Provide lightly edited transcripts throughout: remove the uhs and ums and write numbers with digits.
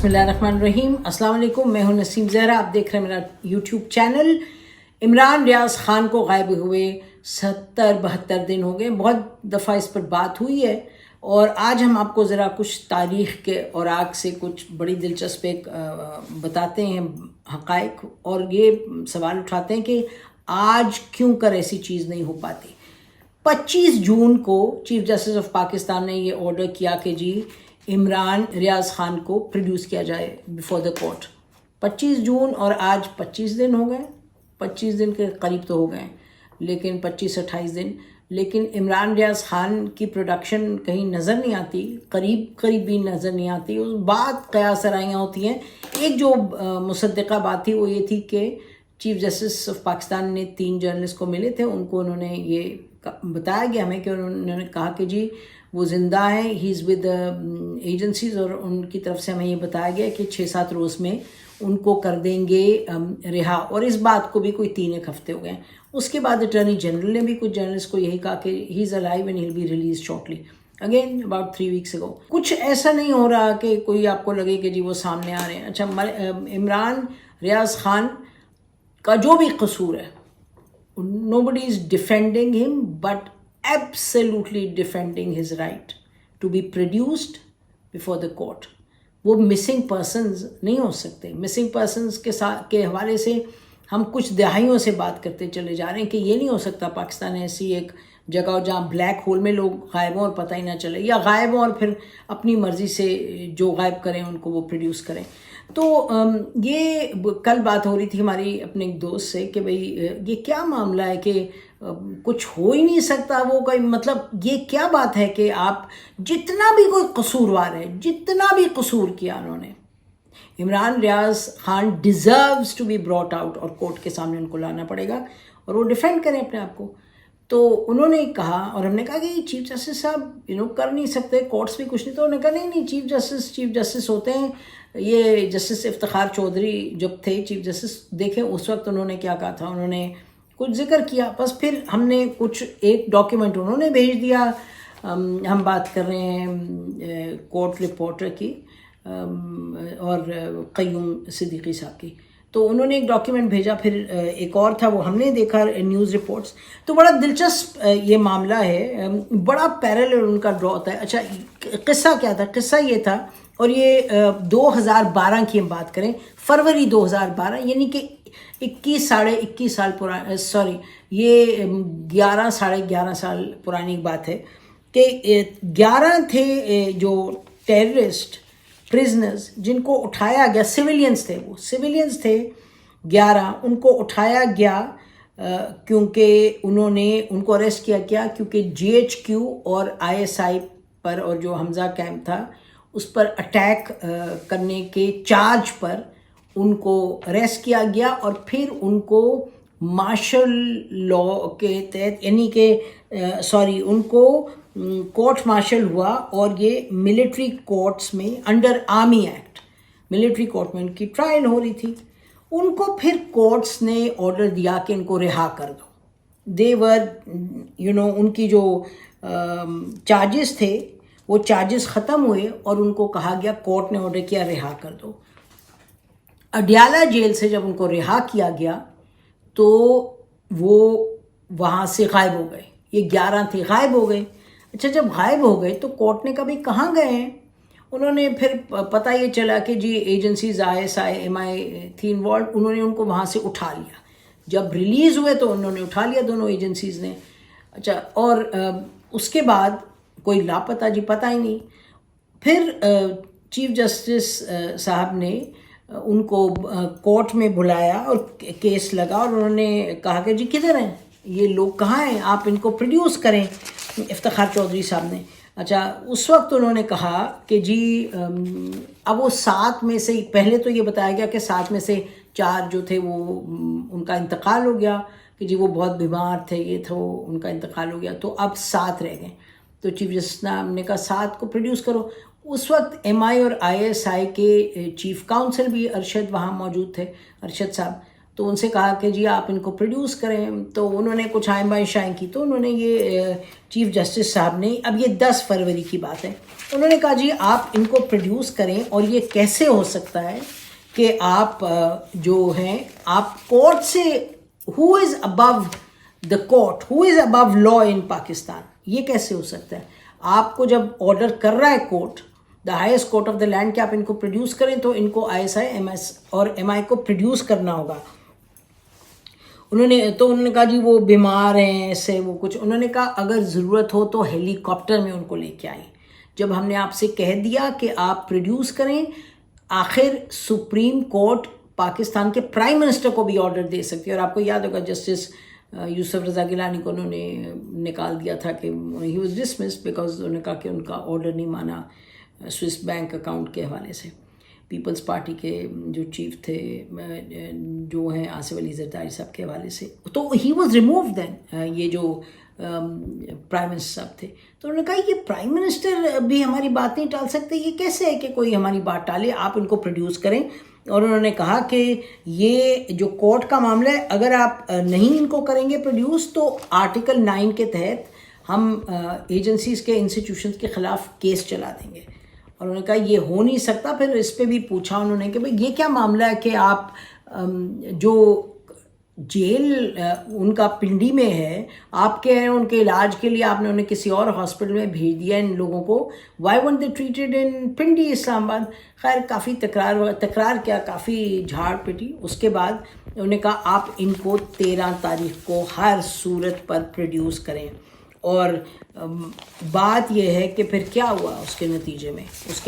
بسم اللہ الرحمن الرحیم. السلام علیکم، میں ہوں نسیم زہرہ. آپ دیکھ رہے ہیں میرا یوٹیوب چینل. عمران ریاض خان کو غائب ہوئے 72 دن ہو گئے. بہت دفعہ اس پر بات ہوئی ہے اور آج ہم آپ کو ذرا کچھ تاریخ کے اوراق سے کچھ بڑی دلچسپ بتاتے ہیں حقائق، اور یہ سوال اٹھاتے ہیں کہ آج کیوں کر ایسی چیز نہیں ہو پاتی. 25 جون کو چیف جسٹس آف پاکستان نے یہ آرڈر کیا کہ جی عمران ریاض خان کو پروڈیوس کیا جائے بیفور دا کورٹ. 25 جون اور آج 25 دن ہو گئے. 25 دن کے قریب تو ہو گئے، لیکن 25-28 دن. لیکن عمران ریاض خان کی پروڈکشن کہیں نظر نہیں آتی، قریب بھی نظر نہیں آتی. اس بات قیاس آرائیاں ہوتی ہیں. ایک جو مصدقہ بات تھی وہ یہ تھی کہ چیف جسٹس آف پاکستان نے 3 جرنلسٹ کو ملے تھے، ان کو انہوں نے یہ بتایا گیا ہمیں کہ انہوں نے کہا کہ جی وہ زندہ ہیں، ہی از ود ایجنسیز، اور ان کی طرف سے ہمیں یہ بتایا گیا کہ 6-7 روز میں ان کو کر دیں گے رہا. اور اس بات کو بھی کوئی 3-1 ہفتے ہو گئے. اس کے بعد اٹارنی جنرل نے بھی کچھ جرنلسٹ کو یہی کہا کہ he is alive and he will be released shortly. Again about 3 weeks ago. کچھ ایسا نہیں ہو رہا کہ کوئی آپ کو لگے کہ جی وہ سامنے آ رہے ہیں. اچھا، عمران ریاض خان کا جو بھی قصور ہے، nobody is defending him but absolutely defending his right to be produced before the court. وہ مسنگ پرسنز نہیں ہو سکتے. مسنگ پرسنز کے حوالے سے ہم کچھ دہائیوں سے بات کرتے چلے جا رہے ہیں کہ یہ نہیں ہو سکتا پاکستان ایسی ایک جگہ ہو جہاں بلیک ہول میں لوگ غائب ہوں اور پتہ ہی نہ چلے، یا غائب ہوں اور پھر اپنی مرضی سے جو غائب کریں ان کو وہ پروڈیوس کریں. تو یہ کل بات ہو رہی تھی ہماری اپنے ایک دوست سے کہ بھئی یہ کیا معاملہ ہے کہ کچھ ہو ہی نہیں سکتا. وہ کوئی مطلب یہ کیا بات ہے کہ آپ جتنا بھی کوئی قصوروار ہے، جتنا بھی قصور کیا انہوں نے، Imran Riaz Khan deserves to be brought out, اور کورٹ کے سامنے ان کو لانا پڑے گا اور وہ ڈیفینڈ کریں اپنے آپ کو. تو انہوں نے کہا، اور ہم نے کہا کہ چیف جسٹس صاحب کر نہیں سکتے، کورٹس بھی کچھ نہیں. تو انہوں نے کہا نہیں چیف جسٹس ہوتے ہیں. یہ جسٹس افتخار چودھری جب تھے چیف جسٹس، دیکھیں اس وقت انہوں نے کیا کہا تھا. انہوں نے کچھ ذکر کیا، بس پھر ہم نے کچھ ایک ڈاکیومنٹ انہوں نے بھیج دیا. ہم بات کر رہے ہیں کورٹ رپورٹر کی اور قیوم صدیقی صاحب کی. تو انہوں نے ایک ڈاکیومنٹ بھیجا، پھر ایک اور تھا وہ ہم نے دیکھا نیوز رپورٹس. تو بڑا دلچسپ یہ معاملہ ہے، بڑا پیرالل ان کا ڈرا ہوتا ہے. اچھا، قصہ کیا تھا؟ قصہ یہ تھا، اور یہ 2012 کی ہم بات کریں، فروری 2012، یعنی کہ 21 سال پرانا، یہ 11 سال پرانی بات ہے کہ 11 تھے جو ٹیررسٹ پرزنرز جن کو اٹھایا گیا. سویلینز تھے، وہ سویلینز تھے 11. ان کو اٹھایا گیا کیونکہ انہوں نے ان کو اریسٹ کیا کیونکہ GHQ اور ISI پر، اور جو حمزہ کیمپ تھا اس پر اٹیک کرنے کے چارج پر ان کو اریسٹ کیا گیا. اور پھر ان کو مارشل لا کے تحت، یعنی کہ ان کو کورٹ مارشل ہوا، اور یہ ملٹری کورٹس میں under army act military court میں ان کی ٹرائل ہو رہی تھی. ان کو پھر کورٹس نے آرڈر دیا کہ ان کو رہا کر دو. ان کی جو چارجز تھے وہ چارجز ختم ہوئے اور ان کو کہا گیا، کورٹ نے آرڈر کیا رہا کر دو. اڈیالہ جیل سے جب ان کو رہا کیا گیا تو وہ وہاں سے غائب ہو گئے. یہ 11 تھے، غائب ہو گئے. اچھا، جب غائب ہو گئے تو کورٹ نے کبھی کہاں گئے ہیں؟ انہوں نے پھر پتہ یہ چلا کہ جی ایجنسیز ISI-MI تھی انوالوڈ. انہوں نے ان کو وہاں سے اٹھا لیا. جب ریلیز ہوئے تو انہوں نے اٹھا لیا دونوں ایجنسیز نے. اچھا، اور اس کے بعد کوئی لاپتہ، جی پتہ ہی نہیں. پھر چیف جسٹس صاحب نے ان کو کورٹ میں بلایا اور کیس لگا، اور انہوں نے کہا کہ جی کدھر ہیں یہ لوگ، کہاں ہیں آپ، ان کو پروڈیوس کریں. افتخار چودھری صاحب نے، اچھا، اس وقت انہوں نے کہا کہ جی اب وہ 7 میں سے، پہلے تو یہ بتایا گیا کہ 7 میں سے 4 جو تھے وہ ان کا انتقال ہو گیا، کہ جی وہ بہت بیمار تھے، یہ تھا، ان کا انتقال ہو گیا. تو اب 7 رہ گئے. تو چیف جسٹس نے کہا 7 کو پروڈیوس کرو. اس وقت MI اور ISI کے چیف کاؤنسل بھی ارشد وہاں موجود تھے، ارشد صاحب. تو ان سے کہا کہ جی آپ ان کو پروڈیوس کریں. تو انہوں نے کچھ آئمائشائیں کی. تو انہوں نے یہ چیف جسٹس صاحب نے, اب یہ 10 فروری کی بات ہے, انہوں نے کہا جی آپ ان کو پروڈیوس کریں, اور یہ کیسے ہو سکتا ہے کہ آپ جو ہیں آپ کورٹ سے, ہو از ابو دا کورٹ, ہو از ابو لا ان پاکستان, یہ کیسے ہو سکتا ہے؟ آپ کو جب آرڈر کر رہا ہے court, the highest court of the land, کہ آپ ان کو پروڈیوس کریں, تو ان کو ISI اور MI کو پروڈیوس کرنا ہوگا. انہوں نے کہا جی وہ بیمار ہیں ایسے وہ کچھ. انہوں نے کہا اگر ضرورت ہو تو ہیلی کاپٹر میں ان کو لے کے آئیں. جب ہم نے آپ سے کہہ دیا کہ آپ پروڈیوس کریں, آخر سپریم کورٹ پاکستان کے پرائم منسٹر کو بھی آرڈر دے سکتی ہے. اور آپ کو یاد ہوگا جسٹس یوسف رضا گیلانی کو انہوں نے نکال دیا تھا کہ ہی واز ڈسمسڈ بیکاز انہوں نے کہا کہ ان کا آرڈر نہیں مانا سوئس بینک اکاؤنٹ کے حوالے سے. پیپلز پارٹی کے جو چیف تھے جو ہیں آصف علی زرداری صاحب کے حوالے سے, تو ہی واز ریموو دین, یہ جو پرائم منسٹر صاحب تھے. تو انہوں نے کہا یہ پرائم منسٹر بھی ہماری بات نہیں ٹال سکتے, یہ کیسے ہے کہ کوئی ہماری بات ٹالے, آپ ان کو پروڈیوس کریں. اور انہوں نے کہا کہ یہ جو کورٹ کا معاملہ ہے, اگر آپ نہیں ان کو کریں گے پروڈیوس, تو آرٹیکل 9 کے تحت ہم ایجنسیز کے انسٹیٹیوشنز کے خلاف کیس چلا دیں گے. اور انہوں نے کہا یہ ہو نہیں سکتا. پھر اس پہ بھی پوچھا انہوں نے کہ بھئی یہ کیا معاملہ ہے کہ آپ جو جیل ان کا پنڈی میں ہے, آپ کے ہیں ان کے علاج کے لیے آپ نے انہیں کسی اور ہاسپٹل میں بھیج دیا ان لوگوں کو, why weren't they treated in Pindi Islamabad. خیر کافی تکرار کیا, کافی جھاڑ پٹی. اس کے بعد انہوں نے کہا آپ ان کو 13 تاریخ کو ہر صورت پر پروڈیوس کریں. اور بات یہ ہے کہ پھر کیا ہوا اس کے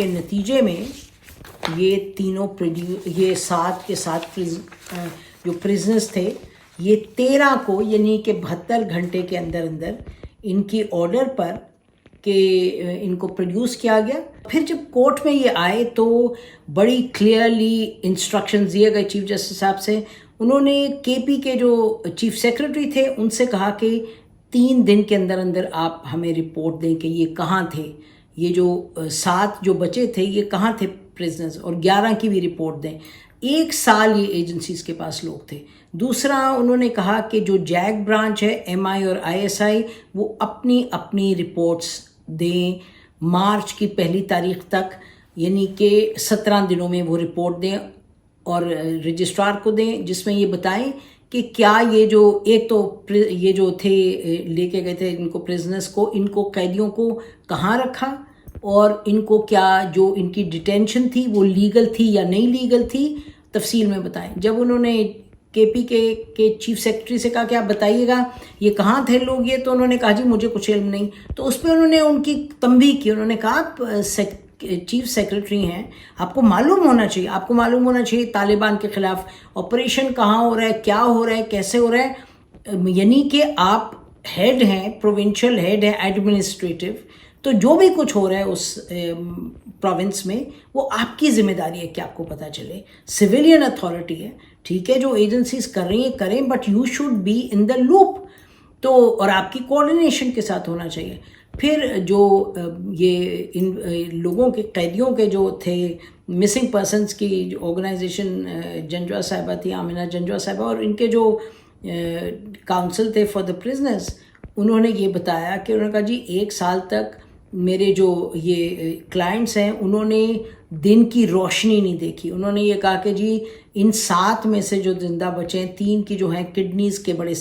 نتیجے میں یہ تینوں یہ 7 کے 7 جو پرزنرز تھے, یہ 13 کو یعنی کہ 72 گھنٹے کے اندر ان کی آرڈر پر کہ ان کو پروڈیوس کیا گیا. پھر جب کورٹ میں یہ آئے تو بڑی کلیئرلی انسٹرکشنز دیے گئے چیف جسٹس صاحب سے. انہوں نے KP کے جو چیف سیکرٹری تھے ان سے کہا کہ 3 دن کے اندر آپ ہمیں رپورٹ دیں کہ یہ کہاں تھے, یہ جو 7 جو بچے تھے یہ کہاں تھے پرزنرز, اور 11 کی بھی رپورٹ دیں. 1 سال یہ ایجنسیز کے پاس لوگ تھے. دوسرا انہوں نے کہا کہ جو جیک برانچ ہے MI اور ISI وہ اپنی رپورٹس دیں مارچ کی 1 تاریخ تک, یعنی کہ 17 دنوں میں وہ رپورٹ دیں اور رجسٹرار کو دیں, جس میں یہ بتائیں کہ کیا یہ جو ایک تو یہ جو تھے لے کے گئے تھے ان کو پرزنرز کو, ان کو قیدیوں کو کہاں رکھا, اور ان کو کیا جو ان کی ڈیٹینشن تھی وہ لیگل تھی یا نہیں لیگل تھی, تفصیل میں بتائیں. جب انہوں نے KP کے چیف سیکرٹری سے کہا کہ آپ بتائیے گا یہ کہاں تھے لوگ یہ, تو انہوں نے کہا جی مجھے کچھ علم نہیں. تو اس پہ انہوں نے ان کی تنبیہ کی. انہوں نے کہا آپ چیف سیکرٹری ہیں, آپ کو معلوم ہونا چاہیے طالبان کے خلاف آپریشن کہاں ہو رہا ہے, کیا ہو رہا ہے, کیسے ہو رہا ہے, یعنی کہ آپ ہیڈ ہیں, پروونشل ہیڈ ہیں ایڈمنسٹریٹو, تو جو بھی کچھ ہو رہا ہے اس پروونس میں وہ آپ کی ذمہ داری ہے کہ آپ کو پتہ چلے. سویلین اتھارٹی ہے, ٹھیک ہے, جو ایجنسیز کر رہی ہیں کریں, but you should be in the loop. تو اور آپ کی کوآرڈینیشن کے ساتھ ہونا چاہیے. پھر جو یہ ان لوگوں کے قیدیوں کے جو تھے مسنگ پرسنس کی جو آرگنائزیشن جنجوا صاحبہ تھی, آمنہ جنجوا صاحبہ, اور ان کے جو کاؤنسل تھے فار دا پرزنرز, انہوں نے یہ بتایا کہ انہوں نے کہا جی 1 سال تک میرے جو یہ کلائنٹس ہیں انہوں نے دن کی روشنی نہیں دیکھی. انہوں نے یہ کہا کہ جی ان 7 میں سے جو زندہ بچے ہیں 3 کی جو ہیں کڈنیز کے بڑے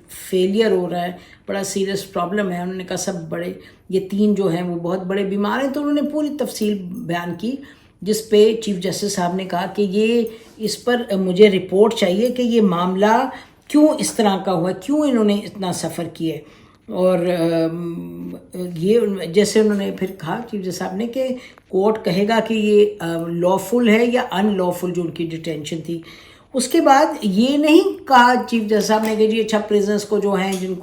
فیلئر ہو رہا ہے, بڑا سیریس پرابلم ہے. انہوں نے کہا سب بڑے یہ 3 جو ہیں وہ بہت بڑے بیمار ہیں. تو انہوں نے پوری تفصیل بیان کی, جس پہ چیف جسٹس صاحب نے کہا کہ یہ اس پر مجھے رپورٹ چاہیے کہ یہ معاملہ کیوں اس طرح کا ہوا, کیوں انہوں نے اتنا سفر کیا ہے. اور یہ جیسے انہوں نے پھر کہا چیف جسٹس صاحب نے کہ کورٹ کہے گا کہ یہ لافل ہے یا ان لافل جو ان کی ڈیٹینشن تھی. اس کے بعد یہ نہیں کہا چیف جسٹس صاحب نے کہ جی اچھا پریزنرز کو جو ہیں جن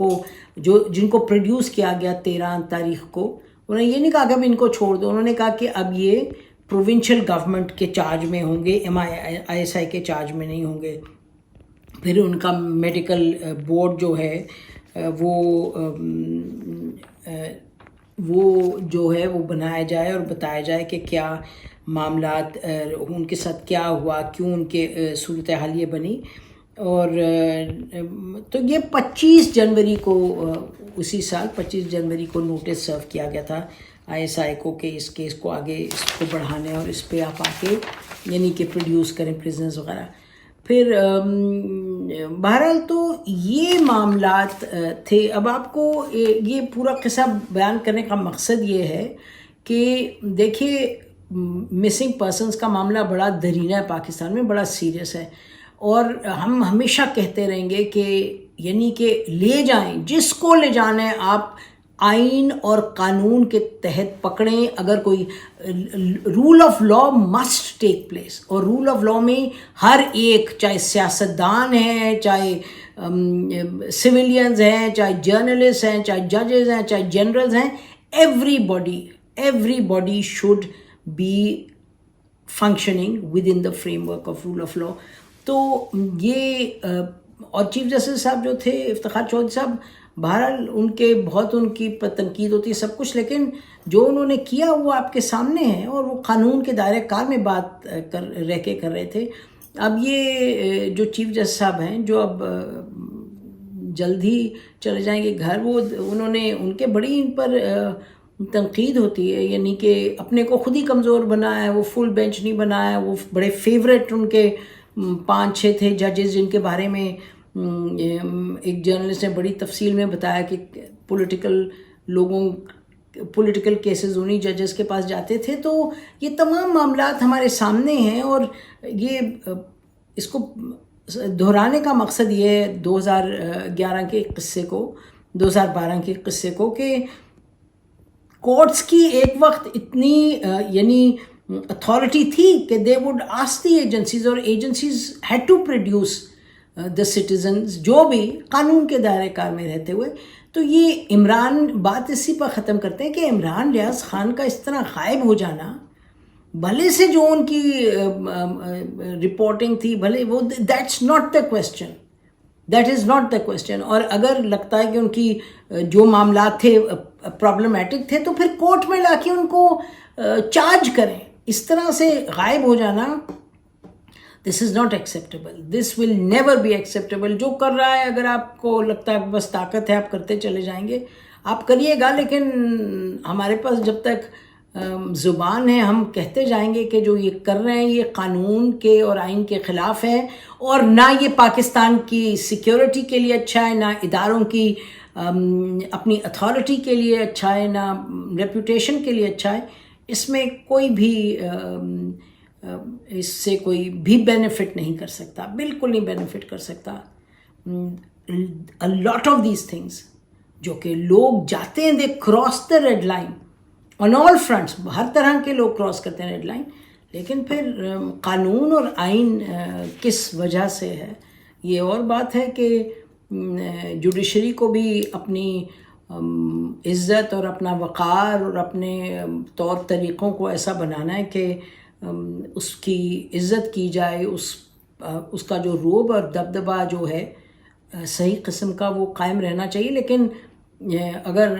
کو پروڈیوس کیا گیا 13 تاریخ کو, انہوں نے یہ نہیں کہا کہ اب ان کو چھوڑ دو. انہوں نے کہا کہ اب یہ پروونشل گورنمنٹ کے چارج میں ہوں گے, ISI کے چارج میں نہیں ہوں گے. پھر ان کا میڈیکل بورڈ جو ہے وہ جو ہے وہ بنایا جائے اور بتایا جائے کہ کیا معاملات ان کے ساتھ کیا ہوا, کیوں ان کے صورتحال یہ بنی. اور تو یہ 25 جنوری کو اسی سال 25 جنوری کو نوٹس سرو کیا گیا تھا ISI کو کہ اس کیس کو آگے اس کو بڑھانے اور اس پہ آپ آ کے یعنی کہ پروڈیوس کریں پریزنز وغیرہ. پھر بہرحال تو یہ معاملات تھے. اب آپ کو یہ پورا قصہ بیان کرنے کا مقصد یہ ہے کہ دیکھیے مسنگ پرسنز کا معاملہ بڑا درینہ ہے پاکستان میں, بڑا سیریس ہے, اور ہم ہمیشہ کہتے رہیں گے کہ یعنی کہ لے جائیں جس کو لے جانا ہے آپ آئین اور قانون کے تحت پکڑیں. اگر کوئی rule of law must take place, اور رول آف لا میں ہر ایک, چاہے سیاستدان ہیں, چاہے سویلینز ہیں, چاہے جرنلسٹ ہیں, چاہے ججز ہیں, چاہے جنرلز ہیں, everybody should be functioning within the framework of rule of law. تو یہ اور چیف جسٹس صاحب جو تھے افتخار چودھری صاحب, بہرحال ان کی تنقید ہوتی ہے سب کچھ, لیکن جو انہوں نے کیا وہ آپ کے سامنے ہے, اور وہ قانون کے دائرۂ کار میں بات رہ کے کر رہے تھے. اب یہ جو چیف جسٹس صاحب ہیں جو اب جلد ہی چلے جائیں گے گھر, وہ انہوں نے ان کے بڑی ان پر تنقید ہوتی ہے, یعنی کہ اپنے کو خود ہی کمزور بنایا ہے, وہ فل بینچ نہیں بنایا. وہ بڑے فیوریٹ ان کے 5-6 تھے ججز جن کے بارے میں ایک جرنلسٹ نے بڑی تفصیل میں بتایا کہ پولیٹیکل کیسز انہی ججز کے پاس جاتے تھے. تو یہ تمام معاملات ہمارے سامنے ہیں, اور یہ اس کو دہرانے کا مقصد یہ ہے 2011 کے قصے کو, 2012 کے قصے کو, کہ کورٹس کی ایک وقت اتنی یعنی اتھارٹی تھی کہ they would ask the agencies, اور agencies had to produce the citizens جو بھی قانون کے دائرۂ کار میں رہتے ہوئے. تو یہ عمران بات اسی پر ختم کرتے ہیں کہ عمران ریاض خان کا اس طرح غائب ہو جانا, بھلے سے جو ان کی رپورٹنگ تھی, بھلے وہ that's not the question, that is not the question. اور اگر لگتا ہے کہ ان کی جو معاملات تھے پرابلمیٹک تھے تو پھر کورٹ میں لا کے ان کو چارج کریں. اس طرح سے غائب ہو جانا this is not acceptable, this will never be acceptable. جو کر رہا ہے, اگر آپ کو لگتا ہے بس طاقت ہے آپ کرتے چلے جائیں گے, آپ کریے گا, لیکن ہمارے پاس جب تک زبان ہے ہم کہتے جائیں گے کہ جو یہ کر رہے ہیں یہ قانون کے اور آئین کے خلاف ہے, اور نہ یہ پاکستان کی سیکیورٹی کے لیے اچھا ہے, نہ اداروں کی اپنی اتھارٹی کے لیے اچھا ہے, نہ ریپوٹیشن کے لیے اچھا ہے. اس میں کوئی بھی اس سے کوئی بھی بینیفٹ نہیں کر سکتا, بالکل نہیں بینیفٹ کر سکتا. a lot of these things جو کہ لوگ جاتے ہیں, they cross the red line on all fronts, ہر طرح کے لوگ کراس کرتے ہیں ریڈ لائن, لیکن پھر قانون اور آئین کس وجہ سے ہے. یہ اور بات ہے کہ جوڈیشری کو بھی اپنی عزت اور اپنا وقار اور اپنے طور طریقوں کو ایسا بنانا ہے کہ اس کی عزت کی جائے, اس کا جو روب اور دبدبہ جو ہے صحیح قسم کا وہ قائم رہنا چاہیے. لیکن اگر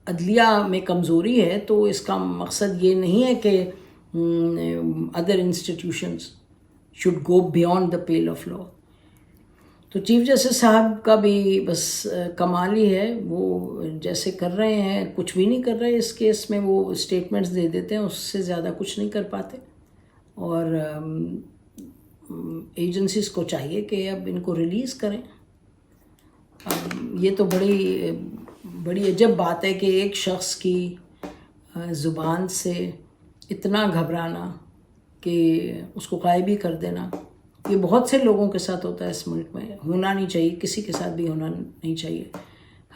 عدلیہ میں کمزوری ہے تو اس کا مقصد یہ نہیں ہے کہ other institutions should go beyond the pale of law. تو چیف جسٹس صاحب کا بھی بس کمال ہی ہے, وہ جیسے کر رہے ہیں کچھ بھی نہیں کر رہے اس کیس میں, وہ اسٹیٹمنٹس دے دیتے ہیں, اس سے زیادہ کچھ نہیں کر پاتے. اور ایجنسیز کو چاہیے کہ اب ان کو ریلیز کریں. یہ تو بڑی عجب بات ہے کہ ایک شخص کی زبان سے اتنا گھبرانا کہ اس کو غائب ہی کر دینا. یہ بہت سے لوگوں کے ساتھ ہوتا ہے اس ملک میں, ہونا نہیں چاہیے, کسی کے ساتھ بھی ہونا نہیں چاہیے,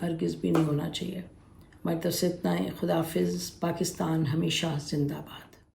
ہرگز بھی نہیں ہونا چاہیے. ہماری طرف سے اتنا ہے. خدا حافظ. پاکستان ہمیشہ زندہ باد.